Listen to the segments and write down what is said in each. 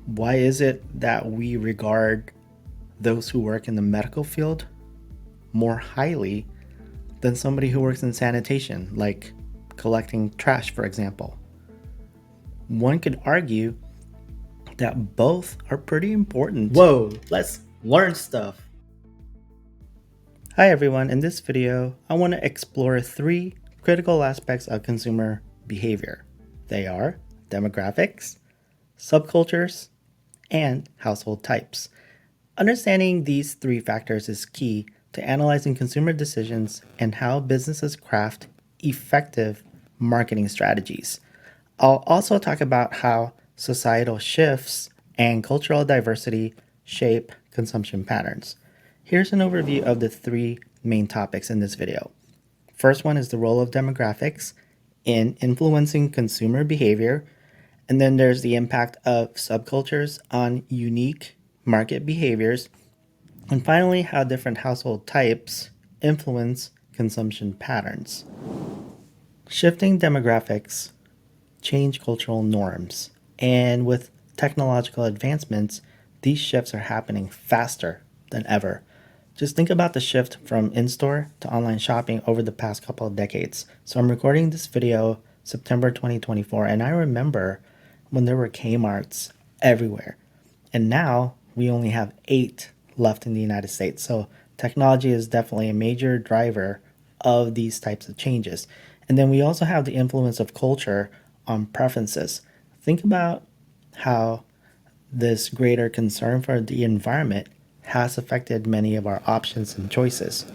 Why is it that we regard those who work in the medical field more highly than somebody who works in sanitation, like collecting trash, for example? One could argue that both are pretty important. Whoa, let's learn stuff. Hi everyone, in this video, I want to explore 3 critical aspects of consumer behavior. They are demographics, subcultures, and household types. Understanding these 3 factors is key to analyzing consumer decisions and how businesses craft effective marketing strategies. I'll also talk about how societal shifts and cultural diversity shape consumption patterns. Here's an overview of the 3 main topics in this video. First one is the role of demographics in influencing consumer behavior. And then there's the impact of subcultures on unique market behaviors. And finally, how different household types influence consumption patterns. Shifting demographics change cultural norms. And with technological advancements, these shifts are happening faster than ever. Just think about the shift from in-store to online shopping over the past couple of decades. So I'm recording this video September 2024, and I remember when there were Kmarts everywhere. And now we only have 8 left in the United States. So technology is definitely a major driver of these types of changes. And then we also have the influence of culture on preferences. Think about how this greater concern for the environment has affected many of our options and choices.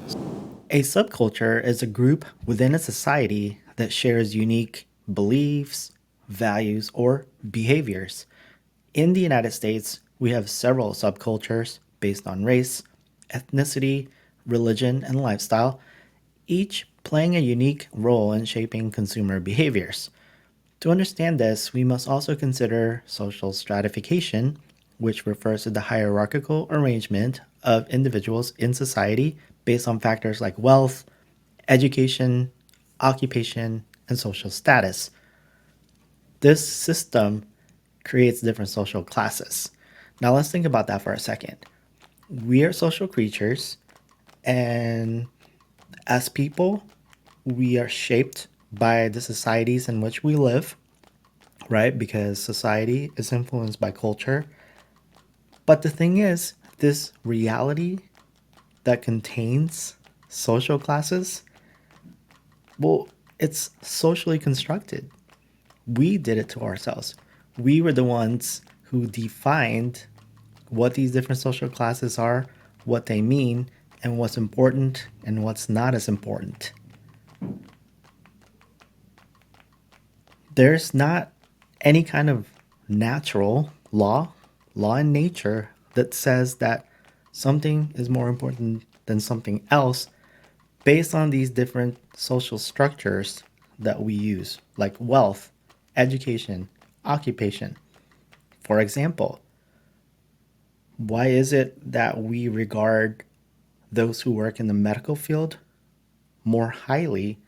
A subculture is a group within a society that shares unique beliefs, values, or behaviors. In the United States, we have several subcultures based on race, ethnicity, religion, and lifestyle, each playing a unique role in shaping consumer behaviors. To understand this, we must also consider social stratification, which refers to the hierarchical arrangement of individuals in society based on factors like wealth, education, occupation, and social status. This system creates different social classes. Now let's think about that for a second. We are social creatures, and as people, we are shaped by the societies in which we live, right? Because society is influenced by culture. But the thing is, this reality that contains social classes, well, it's socially constructed. We did it to ourselves. We were the ones who defined what these different social classes are, what they mean, and what's important and what's not as important. There's not any kind of natural law in nature that says that something is more important than something else based on these different social structures that we use, like wealth, education, occupation. For example, why is it that we regard those who work in the medical field more highly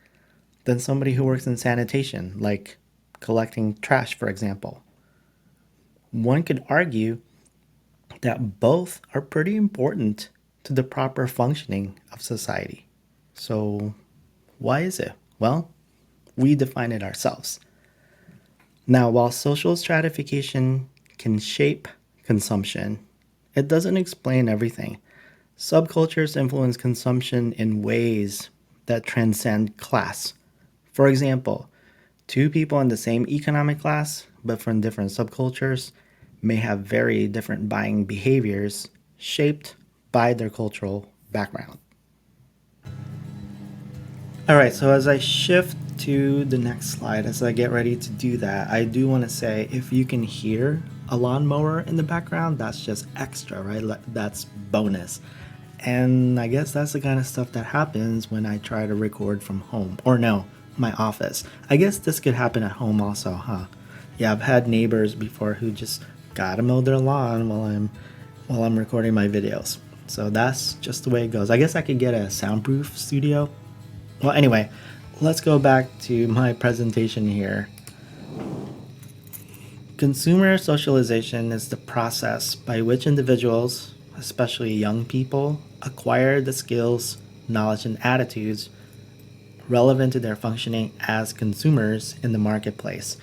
than somebody who works in sanitation, like collecting trash, for example? One could argue that both are pretty important to the proper functioning of society. So why is it? Well, we define it ourselves. Now, while social stratification can shape consumption, it doesn't explain everything. Subcultures influence consumption in ways that transcend class. For example, 2 people in the same economic class, but from different subcultures, may have very different buying behaviors shaped by their cultural background. All right, so as I shift to the next slide, as I get ready to do that, I do want to say if you can hear a lawnmower in the background, that's just extra, right? That's bonus. And I guess that's the kind of stuff that happens when I try to record from home, or no, my office. I guess this could happen at home also, huh? Yeah, I've had neighbors before who just gotta mow their lawn while I'm recording my videos. So that's just the way it goes. I guess I could get a soundproof studio. Well, anyway, let's go back to my presentation here. Consumer socialization is the process by which individuals, especially young people, acquire the skills, knowledge, and attitudes relevant to their functioning as consumers in the marketplace.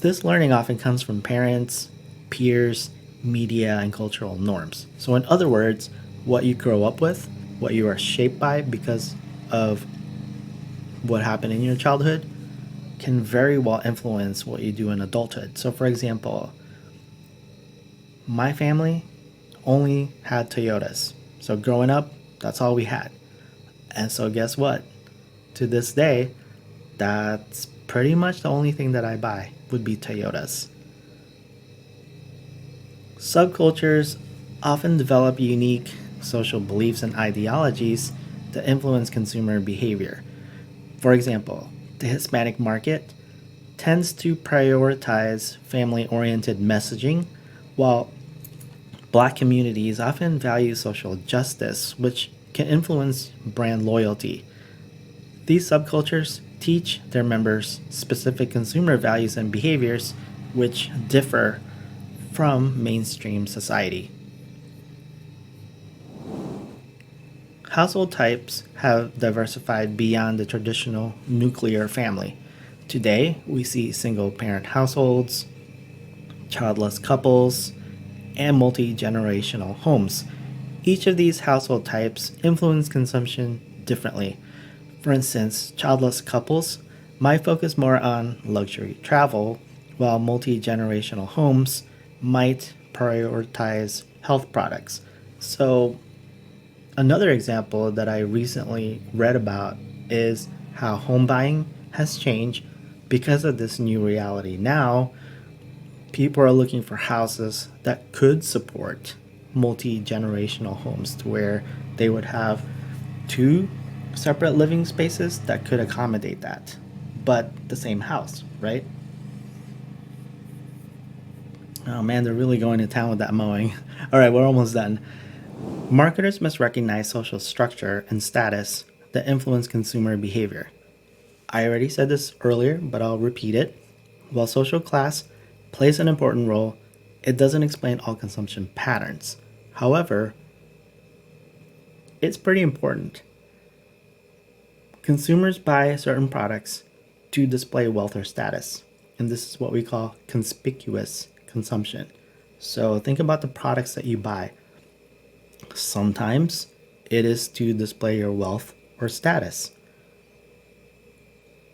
This learning often comes from parents, peers, media, and cultural norms. So, in other words, what you grow up with, what you are shaped by because of what happened in your childhood, can very well influence what you do in adulthood. So, for example, my family only had Toyotas. So, growing up, that's all we had. And so, guess what? To this day, that's pretty much the only thing that I buy would be Toyotas. Subcultures often develop unique social beliefs and ideologies that influence consumer behavior. For example, the Hispanic market tends to prioritize family oriented messaging, while Black communities often value social justice, which can influence brand loyalty. These subcultures teach their members specific consumer values and behaviors which differ from mainstream society. Household types have diversified beyond the traditional nuclear family. Today, we see single parent households, childless couples, and multi generational homes. Each of these household types influence consumption differently. For instance, childless couples might focus more on luxury travel, while multi generational homes might prioritize health products. So, another example that I recently read about is how home buying has changed because of this new reality. Now, people are looking for houses that could support multi generational homes to where they would have two separate living spaces that could accommodate that, but the same house, right? Oh man, they're really going to town with that mowing. All right, we're almost done. Marketers must recognize social structure and status that influence consumer behavior. I already said this earlier, but I'll repeat it. While social class plays an important role, it doesn't explain all consumption patterns. However, it's pretty important. Consumers buy certain products to display wealth or status, and this is what we call conspicuous consumption. So think about the products that you buy. Sometimes it is to display your wealth or status.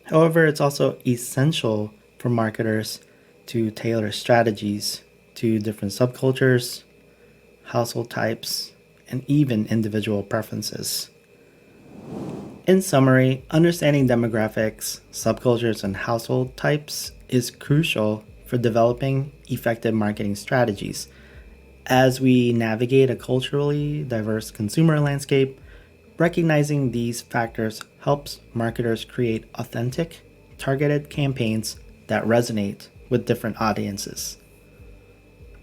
However, it's also essential for marketers to tailor strategies to different subcultures, household types, and even individual preferences. In summary, understanding demographics, subcultures, and household types is crucial for developing effective marketing strategies. As we navigate a culturally diverse consumer landscape, recognizing these factors helps marketers create authentic, targeted campaigns that resonate with different audiences.